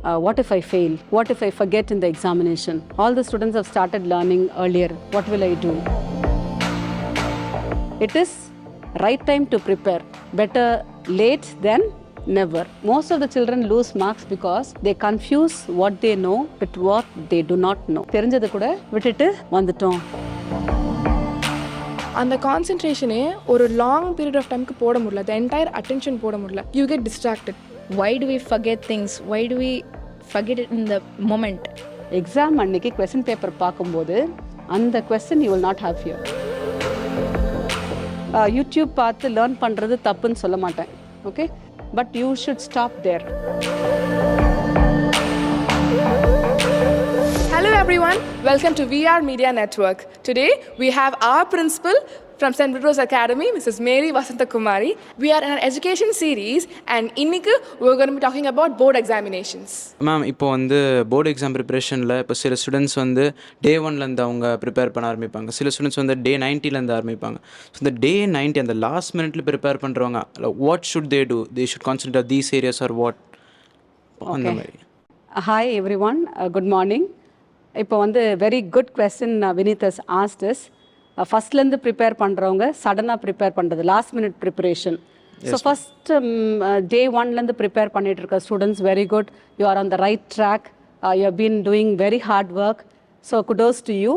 what if I fail? What if I forget in the examination? All the students have started learning earlier. What will I do? It is right time to prepare. Better late than never. Most of the children lose marks because they confuse what they know with what they do not know. தெரிஞ்சது கூட விட்டுட்டு வந்துட்டோம். அந்த கான்சென்ட்ரேஷனே ஒரு long period of டைமுக்கு போட முடியல. the entire attention போட முடியல. You get distracted. Why do we forget things? Why do we forget it in the moment? Exam அன்னைக்கு கொஸ்டின் பேப்பர் பார்க்கும்போது அந்த question you will not have here. YouTube பார்த்து learn பண்ணுறது தப்புன்னு சொல்ல மாட்டேன், okay, but you should stop there. Hello everyone, welcome to VR Media Network. Today we have our principal from St.Britto's Academy, Mrs. Mary Vasantha Kumari. We are in an education series and இன்னைக்கு we're going to be talking about board examinations. Ma'am, இப்போ வந்து board exam ப்ரிப்பரேஷனில் இப்போ சில students வந்து டே 1லேருந்து அவங்க prepare பண்ண ஆரம்பிப்பாங்க. சில ஸ்டூடெண்ட்ஸ் வந்து டே 90லேருந்து ஆரம்பிப்பாங்க. ஸோ இந்த டே 90 அந்த லாஸ்ட் மினிட்ல ப்ரிப்பேர் பண்ணுறவங்க what should they do? They should concentrate these areas are what? அந்த மாதிரி. Hi everyone, good morning. இப்போ வந்து very good question Vineeth has asked us. ஃபஸ்ட்லேருந்து ப்ரிப்பேர் பண்ணுறவங்க சடனாக ப்ரிப்பேர் பண்ணுறது, last minute preparation. So first day 1லேருந்து ப்ரிப்பேர் பண்ணிட்டு இருக்க students, very good, you are on the right track. You have been doing very hard work. So kudos to you.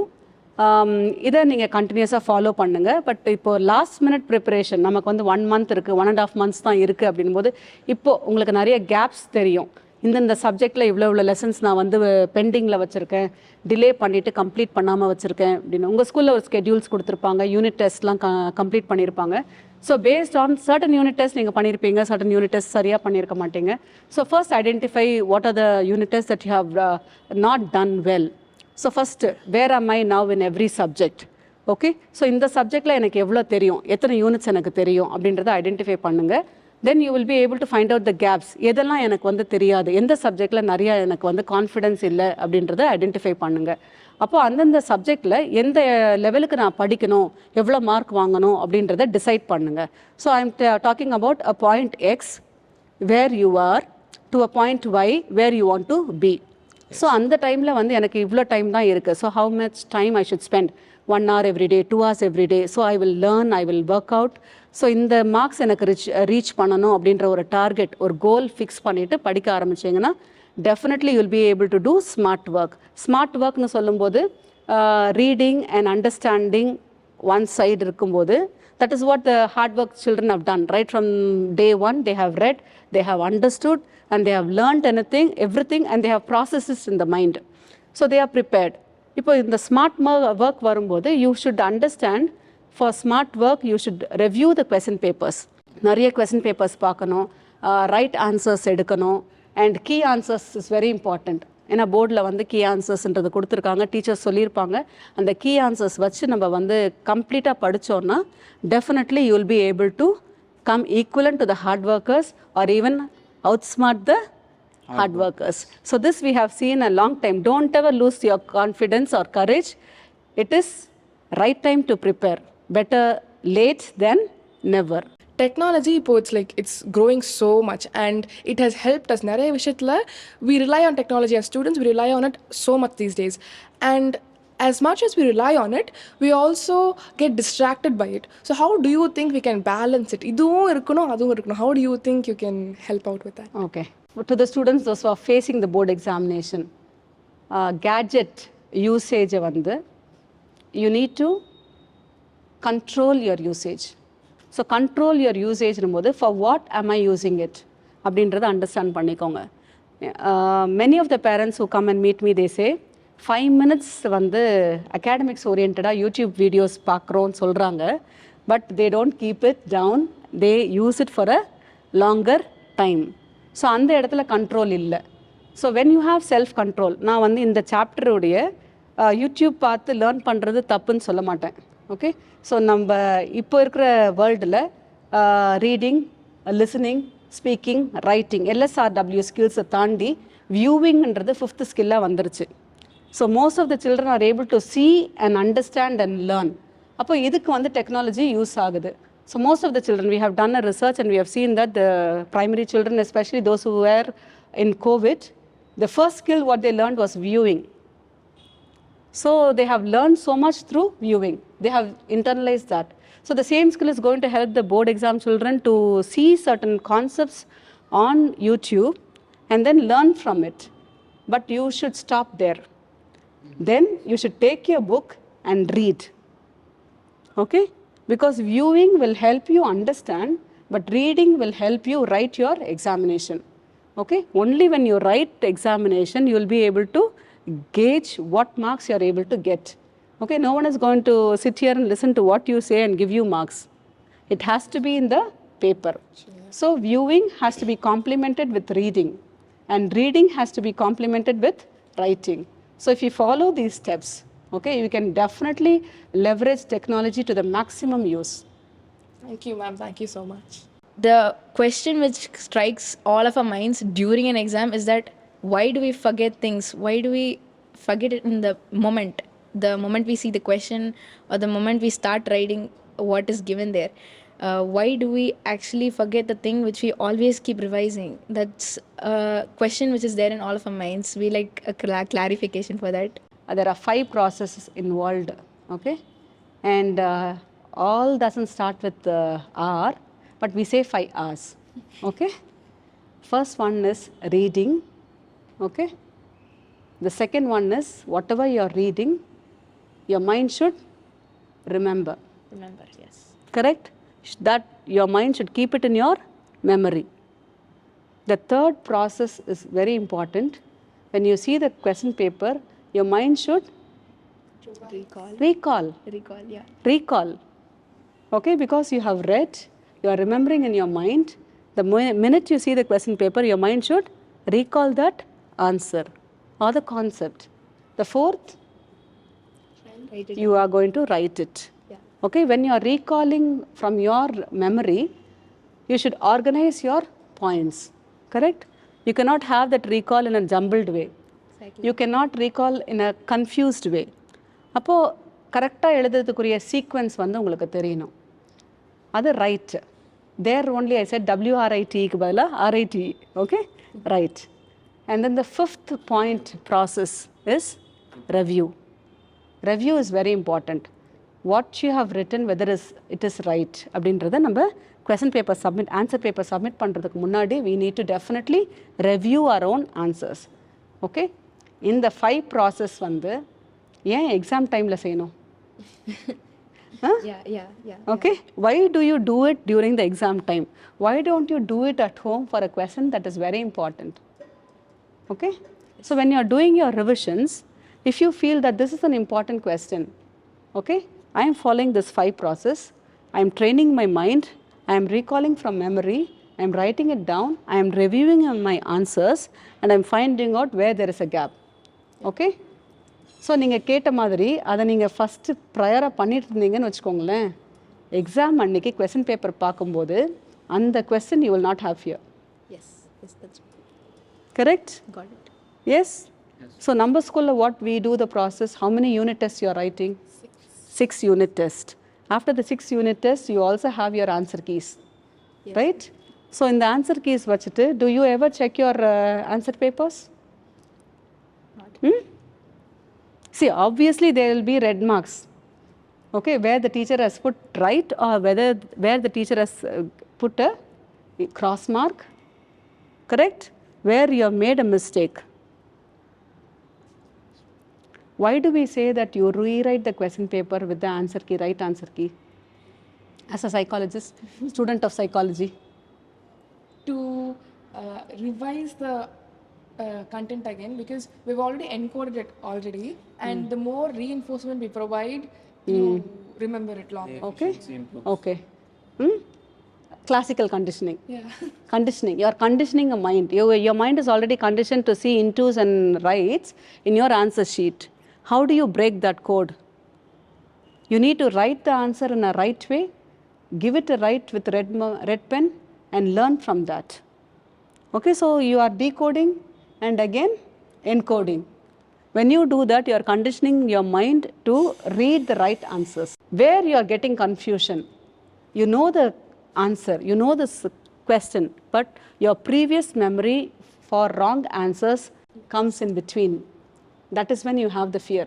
இதை நீங்கள் கண்டினியூஸாக ஃபாலோ பண்ணுங்கள். பட் இப்போது லாஸ்ட் மினிட் ப்ரிப்பரேஷன் நமக்கு வந்து 1 month இருக்குது, 1.5 months தான் இருக்குது அப்படின்போது இப்போது உங்களுக்கு நிறைய கேப்ஸ் தெரியும். இந்த சப்ஜெக்டில் இவ்வளோ லெசன்ஸ் நான் வந்து பெண்டிங்கில் வச்சுருக்கேன், டிலே பண்ணிவிட்டு கம்ப்ளீட் பண்ணாமல் வச்சுருக்கேன் அப்படின்னு. உங்கள் ஸ்கூலில் ஒரு ஸ்கெடியூல்ஸ் கொடுத்துருப்பாங்க, யூனிட் டெஸ்ட்லாம் கம்ப்ளீட் பண்ணியிருப்பாங்க. So based on certain unit test நீங்கள் பண்ணியிருப்பீங்க, சர்டன் யூனிட் டெஸ்ட் சரியாக பண்ணியிருக்க மாட்டீங்க. So first identify what are the unit test that you have not done well. So first where am I now in every subject? Okay, so இந்த சப்ஜெக்டில் எனக்கு எவ்வளோ தெரியும், எத்தனை யூனிட்ஸ் எனக்கு தெரியும் அப்படின்றத ஐடென்டிஃபை பண்ணுங்கள். Then you will be able to find out the gaps. எதெல்லாம் எனக்கு வந்து தெரியாது, எந்த சப்ஜெக்டில் நிறையா எனக்கு வந்து கான்ஃபிடென்ஸ் இல்லை அப்படின்றத ஐடென்டிஃபை பண்ணுங்கள். அப்போது அந்தந்த சப்ஜெக்டில் எந்த லெவலுக்கு நான் படிக்கணும், எவ்வளோ மார்க் வாங்கணும் அப்படின்றத டிசைட் பண்ணுங்கள். So I am talking about a point X where you are to a point Y where you want to be. So அந்த டைமில் வந்து எனக்கு இவ்வளோ டைம் தான் இருக்குது. So how much time I should spend? 1 hour every day, 2 hours every day. So I will learn, I will work out. ஸோ இந்த marks எனக்கு ரீச் பண்ணணும் அப்படின்ற ஒரு டார்கெட், ஒரு கோல் ஃபிக்ஸ் பண்ணிவிட்டு படிக்க ஆரம்பிச்சிங்கன்னா definitely you will be able to do smart work. Smart ஒர்க்னு சொல்லும்போது reading and understanding one side இருக்கும்போது, that is what the hard work children have done. Right from day 1, they have read, they have understood, and they have learned everything, and they have processes in the mind. So they are prepared. இப்போ இந்த smart work வரும்போது you should understand, for smart work you should review the question papers. நிறைய question papers பார்க்கணும், right answers எடுக்கணும், and key answers is very important. ஏன்னா போர்டில் வந்து key ஆன்சர்ஸ்ன்றது கொடுத்துருக்காங்க, டீச்சர்ஸ் சொல்லியிருப்பாங்க. அந்த கீ ஆன்சர்ஸ் வச்சு நம்ம வந்து கம்ப்ளீட்டாக படித்தோன்னா definitely you will be able to come equivalent to the hard workers or even outsmart the hard workers. So this we have seen a long time. Don't ever lose your confidence or courage. It is right time to prepare. Better late than never. Technology இப்போ it's growing so much and it has helped us. நிறைய விஷயத்தில் we rely on technology as students, we rely on it so much these days. And as much as we rely on it, we also get distracted by it. So how do you think we can balance it? இதுவும் இருக்கணும், அதுவும் இருக்கணும். How do you think you can help out with that? Okay. To the students those who are facing the board examination, gadget usage வந்து you need to control your usage. So control your usage போது for what am I using it அப்படின்றத understand பண்ணிக்கோங்க. Many of the parents who come and meet me, they say 5 minutes வந்து academics ஓரியன்டாக YouTube videos பார்க்குறோன்னு சொல்கிறாங்க, but they don't keep it down, they use it for a longer time. So அந்த இடத்துல control இல்லை. So when you have self control, நான் வந்து இந்த சாப்டருடைய யூடியூப் பார்த்து லேர்ன் பண்ணுறது தப்புன்னு சொல்ல மாட்டேன். ஓகே, ஸோ நம்ம இப்போ இருக்கிற வேர்ல்டில் reading, listening, speaking, writing, LSRW ஸ்கில்ஸை தாண்டி வியூவிங்ன்றது 5th ஸ்கில்லாக வந்துருச்சு. So most of the children are able to see and understand and learn. அப்போ இதுக்கு வந்து டெக்னாலஜி யூஸ் ஆகுது. So most of the children, we have done a research and we have seen that the primary children, especially those who were in COVID, The first skill what they learned was viewing. So they have learned so much through viewing. They have internalized that. So the same skill is going to help the board exam children to see certain concepts on YouTube and then learn from it. But you should stop there. Then you should take your book and read. Okay? Because viewing will help you understand, but reading will help you write your examination. Okay? Only when you write the examination, you will be able to gauge what marks you are able to get. Okay? No one is going to sit here and listen to what you say and give you marks. It has to be in the paper. So viewing has to be complemented with reading, and reading has to be complemented with writing. So if you follow these steps, okay, you can definitely leverage technology to the maximum use. Thank you, ma'am. Thank you so much. The question which strikes all of our minds during an exam is that why do we forget things? Why do we forget it in the moment? The moment we see the question or the moment we start writing what is given there. Why do we actually forget the thing which we always keep revising? That's a question which is there in all of our minds. We like a clarification for that. There are 5 processes involved, okay? And all doesn't start with R, but we say 5 R's, okay? First one is reading, okay? The second one is whatever you're reading, your mind should remember. Remember, yes. Correct? That your mind should keep it in your memory. The third process is very important. When you see the question paper, your mind should recall. Yeah. Recall. Okay, because you have read, you are remembering in your mind. The minute you see the question paper, your mind should recall that answer or the concept. The fourth, Write it you are going to write it. Yeah. Okay, when you are recalling from your memory, you should organize your points. Correct? You cannot have that recall in a jumbled way. Exactly. You cannot recall in a confused way. அப்போ கரெக்டாக எழுதுறதுக்குரிய sequence வந்து உங்களுக்கு தெரியணும். அது right. There only I said WRITக்கு பதிலாக RITE. Okay? Right. And then the fifth point process is review. Review is very important. What you have written, whether it is right அப்படின்றத நம்ம question paper submit, answer paper submit பண்ணுறதுக்கு முன்னாடி we need to definitely review our own answers. Okay? இந்த 5 process வந்து ஏன் exam டைமில் செய்யணும்? Yeah. Okay? Why do you do it during the exam time? Why don't you do it at home for a question that is very important? Okay? So when you are doing your revisions, if you feel that this is an important question, okay, I am following this 5 process, I am training my mind, I am recalling from memory, I am writing it down, I am reviewing on my answers, and I am finding out where there is a gap. Okay? So நீங்கள் கேட்ட மாதிரி அதை நீங்கள் first ப்ரையராக பண்ணிட்டு இருந்தீங்கன்னு வச்சுக்கோங்களேன், exam அன்னைக்கு question paper பார்க்கும்போது அந்த question you will not have fear. Yes, that's correct? got it. Yes? So number school, what we do the process, how many unit tests you are writing? 6 unit tests. After the 6 unit tests, you also have your answer keys. Yes. Right? So in the answer keys வச்சுட்டு, do you ever check your answer papers? See, obviously there will be red marks, okay, where the teacher has put right or where the teacher has put a cross mark, correct, where you have made a mistake. Why do we say that you rewrite the question paper with the answer key, right answer key? As a psychologist, student of psychology. To revise the content again, because we've already encoded it already, and the more reinforcement we provide, you remember it longer. Okay? Okay. Classical conditioning. Yeah. Conditioning. You are conditioning a mind. Your mind is already conditioned to see intos and rights in your answer sheet. How do you break that code? You need to write the answer in a right way, give it a right with red pen, and learn from that. Okay, so you are decoding and again encoding. When you do that, you are conditioning your mind to read the right answers. Where you are getting confusion, you know the answer, you know this question, but your previous memory for wrong answers comes in between, that is when you have the fear.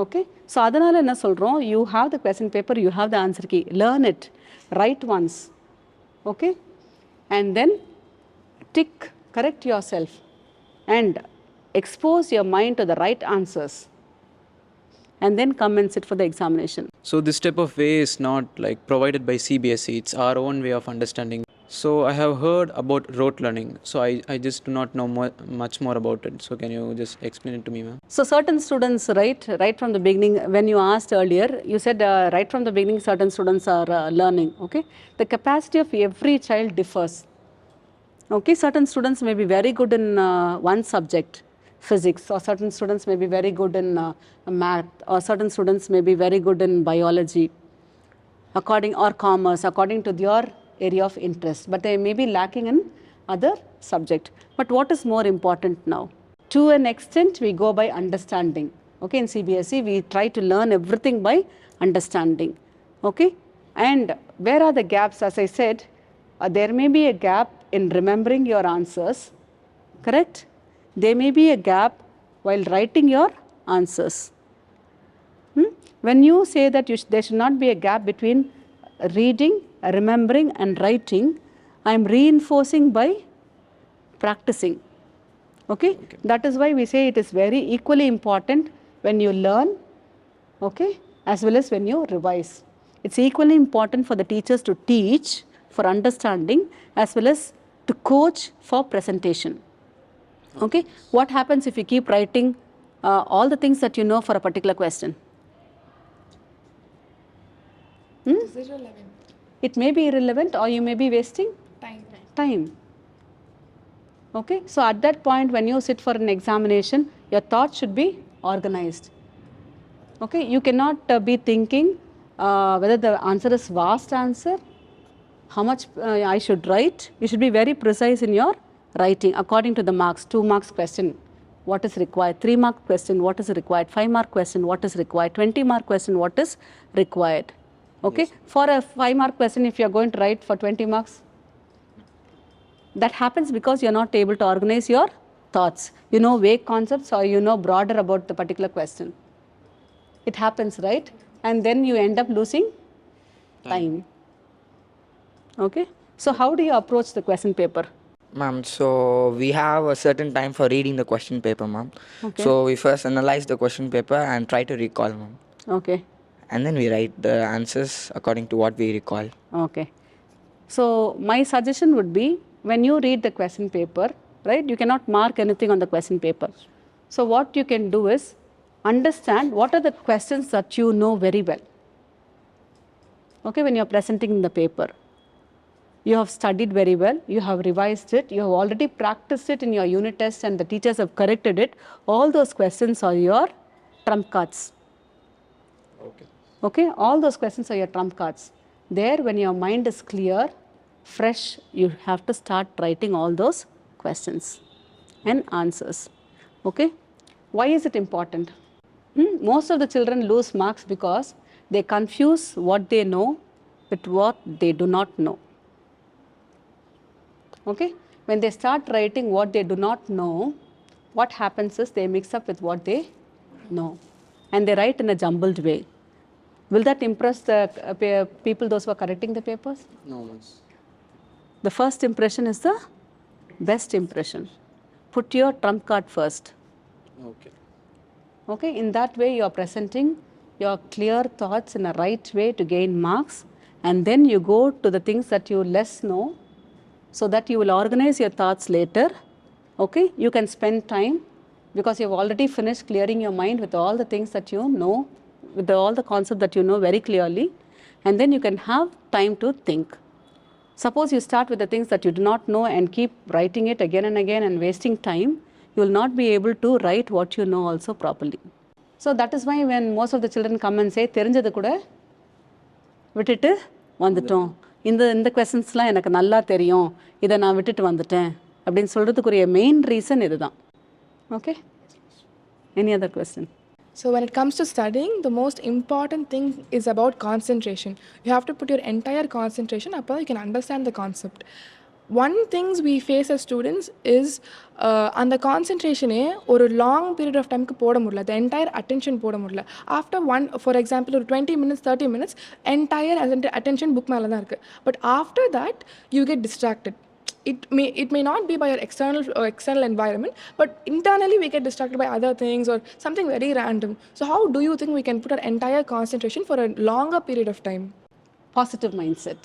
Okay, so அதனால என்ன சொல்றோம், you have the question paper, you have the answer key, learn it, write once, okay, and then tick, correct yourself, and expose your mind to the right answers, and then come and sit for the examination. So this type of way is not like provided by CBSE, it's our own way of understanding. So I have heard about rote learning, so I just do not know much more about it. So can you just explain it to me, ma'am? So certain students, right from the beginning, when you asked earlier, you said right from the beginning certain students are learning, okay. The capacity of every child differs. Okay, certain students may be very good in one subject, physics, or certain students may be very good in math, or certain students may be very good in biology, or commerce, according to your area of interest, but they may be lacking in other subject. But what is more important now? To an extent, we go by understanding. Okay, in CBSE, we try to learn everything by understanding. Okay, and where are the gaps? As I said, there may be a gap in remembering your answers, correct? There may be a gap while writing your answers. When you say that there should not be a gap between reading, remembering and writing, I am reinforcing by practicing. Okay? That is why we say it is very equally important when you learn, okay, as well as when you revise. It's equally important for the teachers to teach for understanding as well as to coach for presentation. Okay? What happens if you keep writing all the things that you know for a particular question? It's irrelevant. It may be irrelevant, or you may be wasting time. Okay, so at that point when you sit for an examination, your thoughts should be organized. Okay, you cannot be thinking whether the answer is vast answer, how much I should write. You should be very precise in your writing according to the marks. 2 marks question, what is required? 3 mark question, what is required? 5 mark question, what is required? 20 mark question, what is required? Okay, yes. For a 5 mark question, if you are going to write for 20 marks, that happens because you are not able to organize your thoughts. You know vague concepts, or you know broader about the particular question. It happens, right? And then you end up losing time. Okay, so how do you approach the question paper? Ma'am, so we have a certain time for reading the question paper, ma'am. Okay. So we first analyze the question paper and try to recall, ma'am. Okay. And then we write the answers according to what we recall. Okay. So my suggestion would be, when you read the question paper, right, you cannot mark anything on the question paper. So what you can do is understand what are the questions that you know very well. Okay, when you are presenting in the paper, you have studied very well, you have revised it, you have already practiced it in your unit test and the teachers have corrected it. All those questions are your trump cards. Okay, all those questions are your trump cards. There, when your mind is clear, fresh, you have to start writing all those questions and answers. Okay, why is it important? Most of the children lose marks because they confuse what they know with what they do not know. Okay, when they start writing what they do not know, what happens is they mix up with what they know and they write in a jumbled way. Will that impress the people, those who are correcting the papers? No, miss. The first impression is the best impression. Put your trump card first. Okay. Okay, in that way you are presenting your clear thoughts in a right way to gain marks, and then you go to the things that you less know, so that you will organize your thoughts later. Okay, you can spend time because you have already finished clearing your mind with all the things that you know, with all the concepts that you know very clearly, and then you can have time to think. Suppose you start with the things that you do not know and keep writing it again and again and wasting time, you will not be able to write what you know also properly. So that is why when most of the children come and say, தெரிஞ்சது கூட விட்டுட்டு வந்துட்டோம், இந்த கொஸ்டின்ஸ்லாம் எனக்கு நல்லா தெரியும், இதை நான் விட்டுட்டு வந்துட்டேன் அப்படின்னு சொல்கிறதுக்குரிய மெயின் ரீசன் இதுதான். Okay, any other question? So when it comes to studying, the most important thing is about concentration. You have to put your entire concentration up, you can understand the concept. one things we face as students is அந்த கான்சன்ட்ரேஷனே ஒரு long period of டைமுக்கு போட முடியல, the entire attention போட முடியல. After for example ஒரு 20 minutes 30 minutes entire attention book மேலே தான் இருக்குது. But after that you get distracted. It may not be by your external environment, but internally we get distracted by other things or something very random. So how do you think we can put our entire concentration for a longer period of time? Positive mindset.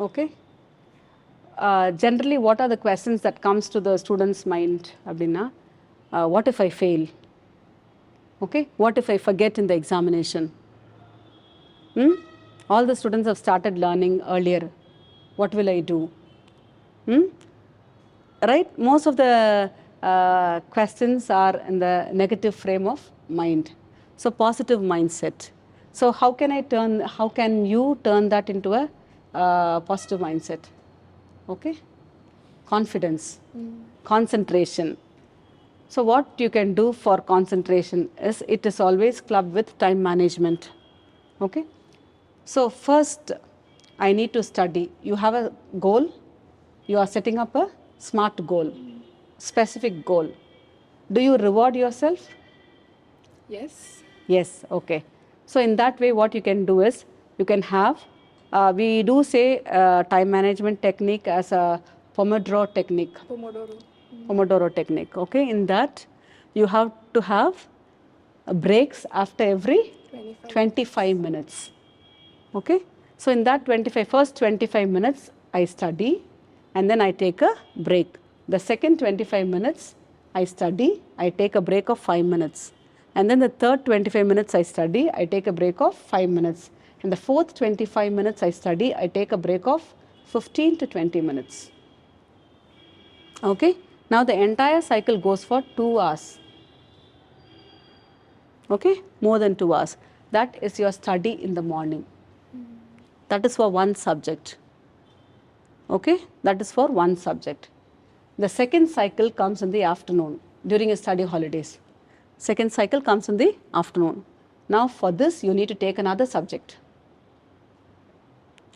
Okay. Generally, what are the questions that comes to the student's mind? Abdina, what if I fail? Okay. What if I forget in the examination? All the students have started learning earlier. What will I do? Right? Most of the questions are in the negative frame of mind. So positive mindset. So how can you turn that into a positive mindset? Okay? Confidence, concentration. So what you can do for concentration is, it is always clubbed with time management. Okay? So first, I need to study. You have a goal. You are setting up a SMART goal, specific goal. Do you reward yourself? Yes. Yes, okay. So in that way, what you can do is, you can have, we do say time management technique as a Pomodoro technique. Pomodoro technique, okay. In that, you have to have breaks after every 25 minutes. Okay. So in that first 25 minutes, I study. And then I take a break. The second 25 minutes, I study. I take a break of 5 minutes. And then the third 25 minutes I study. I take a break of 5 minutes. And the fourth 25 minutes I study. I take a break of 15 to 20 minutes. Okay. Now the entire cycle goes for 2 hours. Okay. More than 2 hours. That is your study in the morning. That is for one subject. Okay, that is for one subject. The second cycle comes in the afternoon during your study holidays. Second cycle comes in the afternoon. Now for this, you need to take another subject.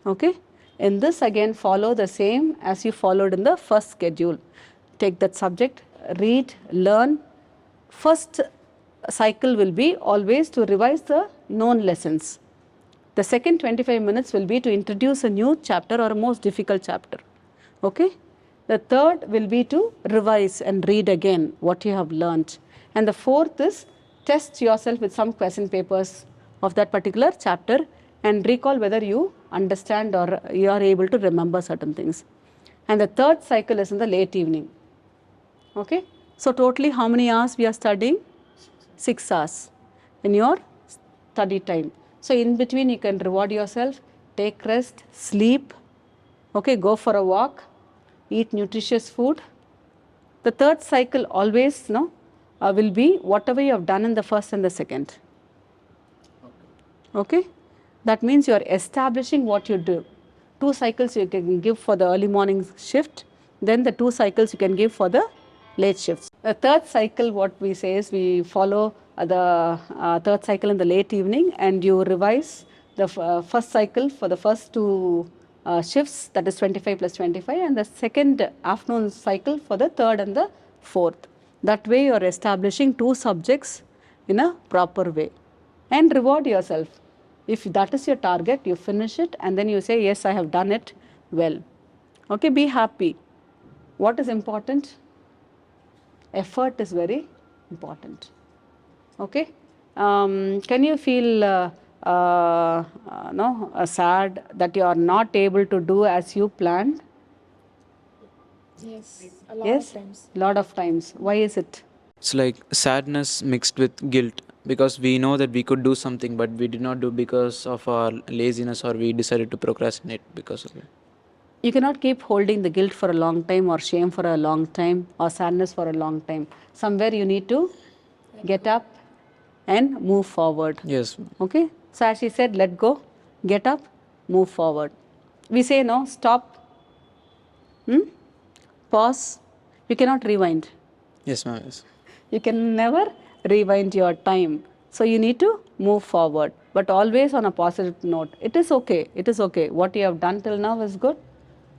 Okay, in this again, follow the same as you followed in the first schedule. Take that subject, read, learn. First cycle will be always to revise the known lessons. The second 25 minutes will be to introduce a new chapter or a most difficult chapter. Okay. The third will be to revise and read again what you have learnt. And the fourth is, test yourself with some question papers of that particular chapter and recall whether you understand or you are able to remember certain things. And the third cycle is in the late evening. Okay. So totally how many hours we are studying? 6 hours in your study time. So in between, you can reward yourself, take rest, sleep, okay, go for a walk, eat nutritious food. The third cycle always will be whatever you have done in the first and the second. Okay. That means you are establishing what you do. 2 cycles you can give for the early morning shift, then the 2 cycles you can give for the late shifts. The third cycle, what we say is, we follow the third cycle in the late evening, and you revise the first cycle for the first 2 shifts, that is 25 plus 25, and the second afternoon cycle for the third and the fourth. That way you are establishing 2 subjects in a proper way. And reward yourself. If that is your target, you finish it and then you say, yes, I have done it well. Okay, be happy. What is important? Effort is very important. Okay. Can you feel sad that you are not able to do as you planned? Yes, a lot Yes, of times. lot of times. Why is it? It's like sadness mixed with guilt, because we know that we could do something but we did not do because of our laziness, or we decided to procrastinate because of it. You cannot keep holding the guilt for a long time, or shame for a long time, or sadness for a long time. Somewhere you need to get up and move forward. Yes. Okay. So as she said, let go, get up, move forward. We say no, stop, pause. You cannot rewind. Yes, ma'am. Yes. You can never rewind your time. So you need to move forward, but always on a positive note. It is okay. It is okay. What you have done till now is good.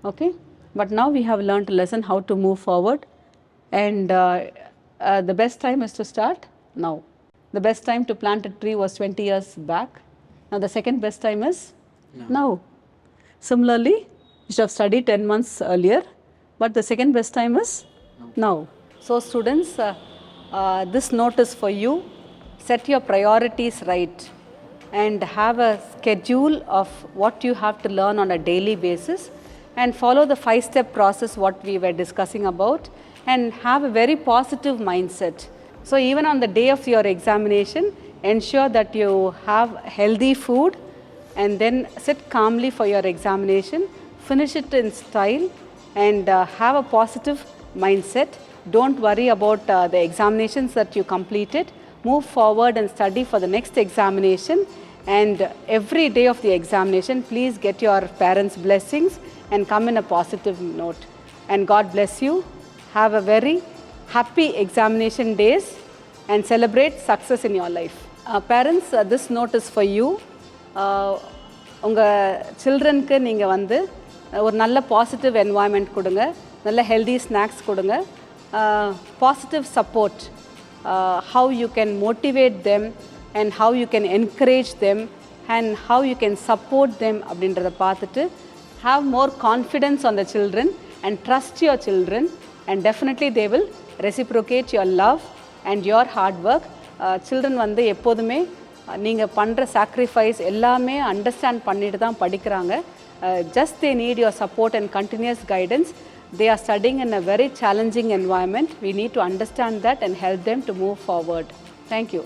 Okay. But now we have learned a lesson how to move forward. And the best time is to start now. The best time to plant a tree was 20 years back. Now the second best time is now. Similarly, you should have studied 10 months earlier, but the second best time is now. So students, this note is for you. Set your priorities right and have a schedule of what you have to learn on a daily basis, and follow the 5-step process what we were discussing about, and have a very positive mindset. So even on the day of your examination, ensure that you have healthy food and then sit calmly for your examination, finish it in style, and have a positive mindset. Don't worry about the examinations that you completed. Move forward and study for the next examination, and every day of the examination, please get your parents' blessings and come in a positive note. And God bless you. Have a very happy examination days and celebrate success in your life. Parents, this note is for you. உங்கள் சில்ட்ரனுக்கு நீங்கள் வந்து ஒரு நல்ல positive environment கொடுங்க, நல்ல healthy snacks கொடுங்க, positive support, how you can motivate them and how you can encourage them and how you can support them அப்படின்றத பார்த்துட்டு have more confidence on the children and trust your children, and definitely they will reciprocate your love and your hard work. Children வந்து எப்போதுமே நீங்கள் பண்ணுற sacrifice எல்லாமே understand பண்ணிட்டு தான் படிக்கிறாங்க. Just they need your support and continuous guidance. They are studying in a very challenging environment. We need to understand that and help them to move forward. Thank you.